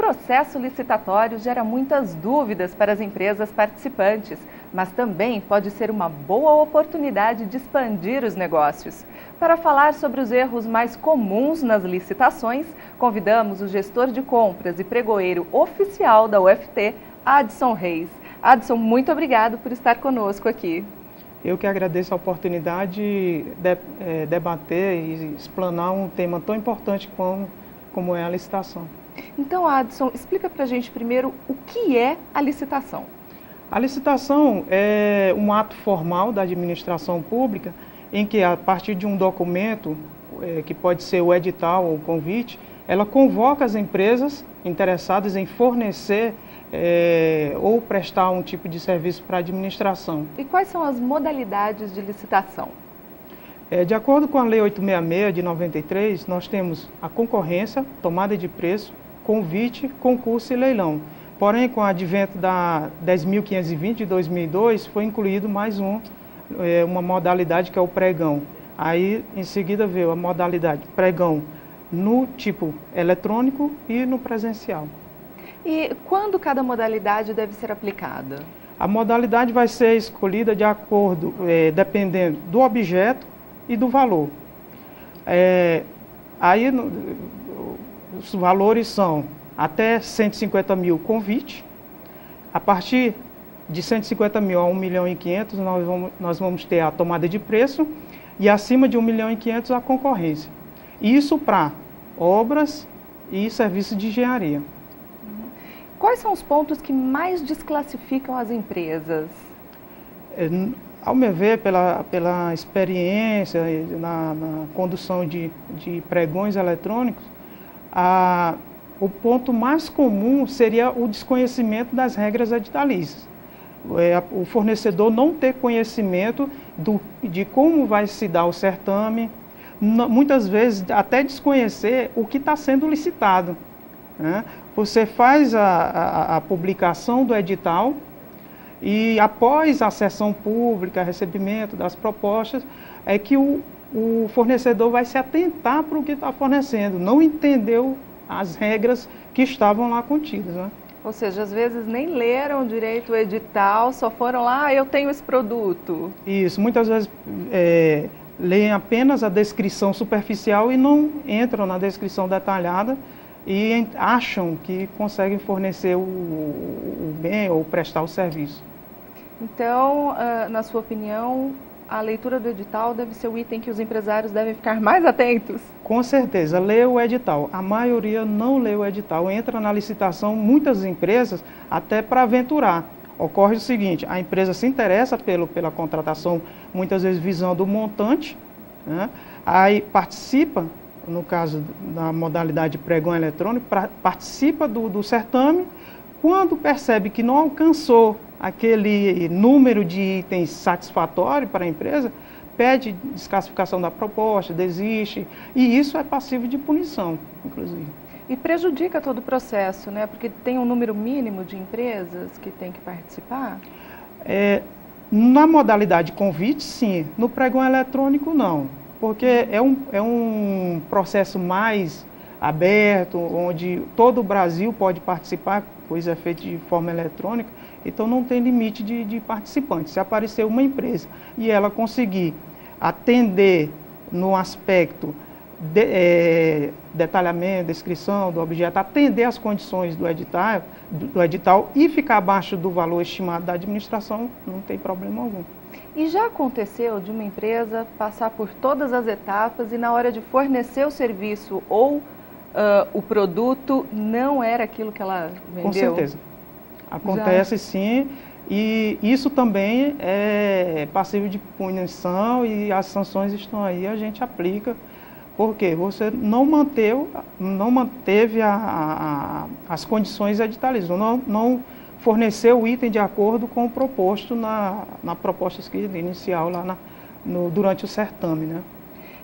processo licitatório gera muitas dúvidas para as empresas participantes, mas também pode ser uma boa oportunidade de expandir os negócios. Para falar sobre os erros mais comuns nas licitações, convidamos o gestor de compras e pregoeiro oficial da UFT, Adson Reis. Adson, muito obrigado por estar conosco aqui. Eu que agradeço a oportunidade de debater e explanar um tema tão importante como é a licitação. Então, Adson, explica para a gente primeiro o que é a licitação. A licitação é um ato formal da administração pública em que, a partir de um documento, que pode ser o edital ou o convite, ela convoca as empresas interessadas em fornecer ou prestar um tipo de serviço para a administração. E quais são as modalidades de licitação? De acordo com a Lei 866 de 93, nós temos a concorrência, tomada de preço, convite, concurso e leilão. Porém, com o advento da 10.520 de 2002, foi incluído mais uma modalidade que é o pregão. Aí, em seguida, veio a modalidade pregão no tipo eletrônico e no presencial. E quando cada modalidade deve ser aplicada? A modalidade vai ser escolhida de acordo, dependendo do objeto e do valor. Os valores são até 150 mil convite, a partir de 150 mil a 1.500.000 nós vamos ter a tomada de preço e acima de 1.500.000 a concorrência. Isso para obras e serviços de engenharia. Quais são os pontos que mais desclassificam as empresas? Ao meu ver, pela experiência na condução de pregões eletrônicos, o ponto mais comum seria o desconhecimento das regras editalícias. O fornecedor não ter conhecimento de como vai se dar o certame, muitas vezes até desconhecer o que está sendo licitado, né? Você faz a publicação do edital e após a sessão pública, recebimento das propostas, é que o fornecedor vai se atentar para o que está fornecendo, não entendeu as regras que estavam lá contidas, né? Ou seja, às vezes nem leram direito o edital, só foram lá, eu tenho esse produto. Isso, muitas vezes leem apenas a descrição superficial e não entram na descrição detalhada e acham que conseguem fornecer o bem ou prestar o serviço. Então, na sua opinião, a leitura do edital deve ser o item que os empresários devem ficar mais atentos? Com certeza, lê o edital. A maioria não lê o edital, entra na licitação, muitas empresas, até para aventurar. Ocorre o seguinte, a empresa se interessa pela contratação, muitas vezes visando o montante, né? Aí participa, no caso da modalidade pregão eletrônico, participa do certame, quando percebe que não alcançou aquele número de itens satisfatório para a empresa, pede desclassificação da proposta, desiste, e isso é passível de punição, inclusive. E prejudica todo o processo, né? Porque tem um número mínimo de empresas que tem que participar? Na modalidade convite, sim. No pregão eletrônico, não. Porque é um processo mais aberto, onde todo o Brasil pode participar, pois é feito de forma eletrônica, então não tem limite de participantes. Se aparecer uma empresa e ela conseguir atender no aspecto detalhamento, descrição do objeto, atender às condições do edital e ficar abaixo do valor estimado da administração, não tem problema algum. E já aconteceu de uma empresa passar por todas as etapas e na hora de fornecer o serviço ou o produto não era aquilo que ela vendeu? Com certeza. Acontece sim, e isso também é passível de punição e as sanções estão aí, a gente aplica, porque você não manteve as condições editalícias, não forneceu o item de acordo com o proposto na proposta escrita inicial lá durante o certame, né?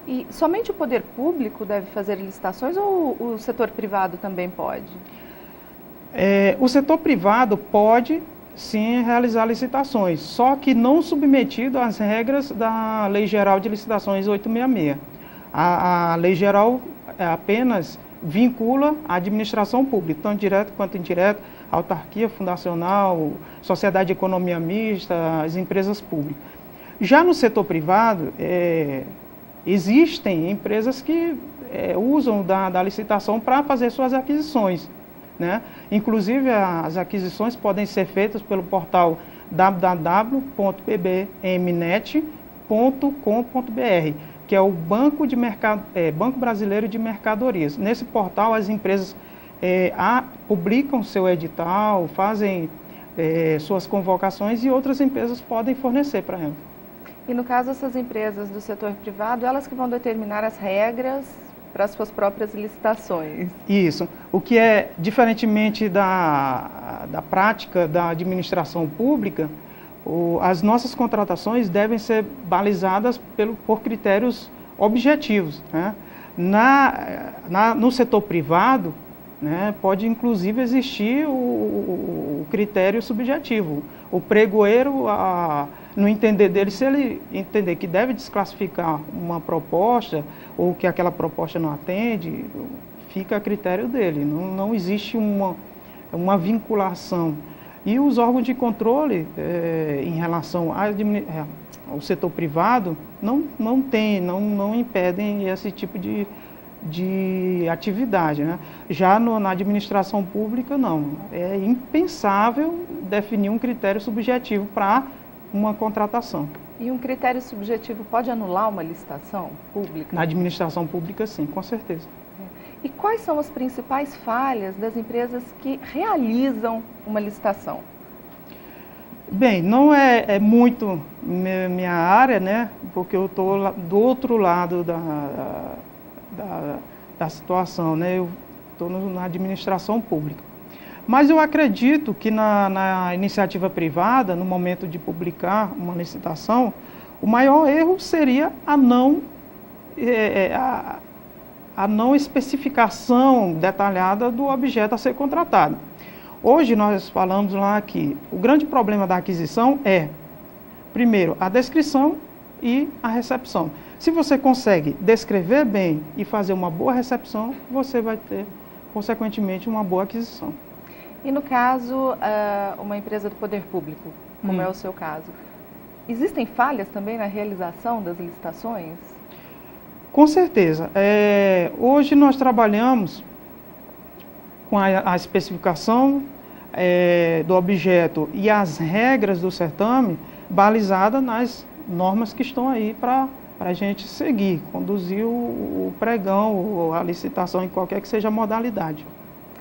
E somente o poder público deve fazer licitações ou o setor privado também pode? O setor privado pode, sim, realizar licitações, só que não submetido às regras da Lei Geral de Licitações 866. A Lei Geral apenas vincula a administração pública, tanto direto quanto indireto, autarquia fundacional, sociedade de economia mista, as empresas públicas. Já no setor privado, existem empresas que usam da licitação para fazer suas aquisições, né? Inclusive, as aquisições podem ser feitas pelo portal www.bbmnet.com.br, que é o Banco Brasileiro de Mercadorias. Nesse portal, as empresas publicam seu edital, fazem suas convocações e outras empresas podem fornecer para elas. E no caso, essas empresas do setor privado, elas que vão determinar as regras para as suas próprias licitações. Isso. O que é, diferentemente da prática da administração pública, as nossas contratações devem ser balizadas por critérios objetivos, né? No setor privado, né, pode inclusive existir o critério subjetivo. O pregoeiro, no entender dele, se ele entender que deve desclassificar uma proposta ou que aquela proposta não atende, fica a critério dele. Não existe uma vinculação. E os órgãos de controle, em relação ao setor privado, não impedem esse tipo de atividade, né? Já na administração pública, não. É impensável definir um critério subjetivo para uma contratação. E um critério subjetivo pode anular uma licitação pública? Na administração pública, sim, com certeza. E quais são as principais falhas das empresas que realizam uma licitação? Bem, não é muito minha área, né? Porque eu estou do outro lado da situação, né? Eu estou na administração pública. Mas eu acredito que na iniciativa privada, no momento de publicar uma licitação, o maior erro seria a não especificação detalhada do objeto a ser contratado. Hoje nós falamos lá que o grande problema da aquisição é, primeiro, a descrição e a recepção. Se você consegue descrever bem e fazer uma boa recepção, você vai ter, consequentemente, uma boa aquisição. E no caso, uma empresa do poder público, como é o seu caso, existem falhas também na realização das licitações? Com certeza. Hoje nós trabalhamos com a especificação do objeto e as regras do certame balizadas nas normas que estão aí para a gente seguir, conduzir o pregão ou a licitação em qualquer que seja a modalidade.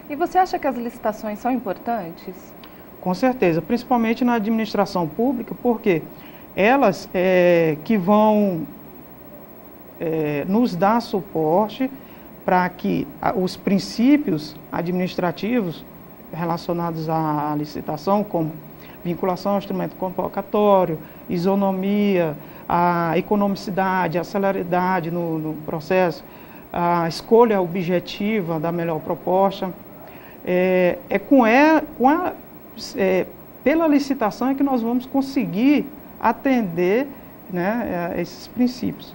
E você acha que as licitações são importantes? Com certeza, principalmente na administração pública, porque elas que vão nos dar suporte para que os princípios administrativos relacionados à licitação, como vinculação ao instrumento convocatório, isonomia, a economicidade, a celeridade no processo, a escolha objetiva da melhor proposta, pela licitação é que nós vamos conseguir atender, né, esses princípios.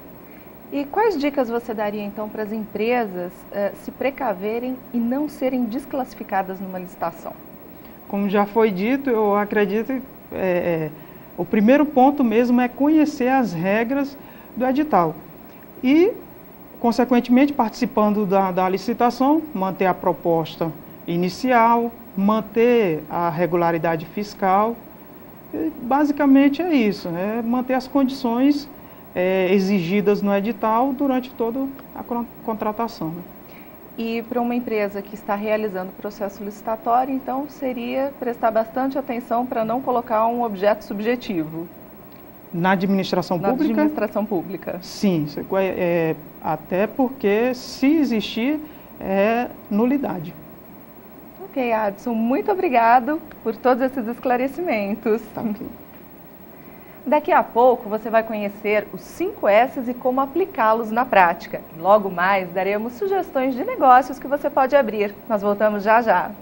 E quais dicas você daria, então, para as empresas se precaverem e não serem desclassificadas numa licitação? Como já foi dito, eu acredito que o primeiro ponto mesmo é conhecer as regras do edital. E, consequentemente, participando da licitação, manter a proposta inicial, manter a regularidade fiscal. E, basicamente é isso, manter as condições exigidas no edital durante toda a contratação. E para uma empresa que está realizando o processo licitatório, então, seria prestar bastante atenção para não colocar um objeto subjetivo. Na administração pública? Na administração pública. Sim, até porque, se existir, é nulidade. Ok, Adson, muito obrigado por todos esses esclarecimentos. Tá, okay. Daqui a pouco você vai conhecer os 5 S's e como aplicá-los na prática. Logo mais daremos sugestões de negócios que você pode abrir. Nós voltamos já já.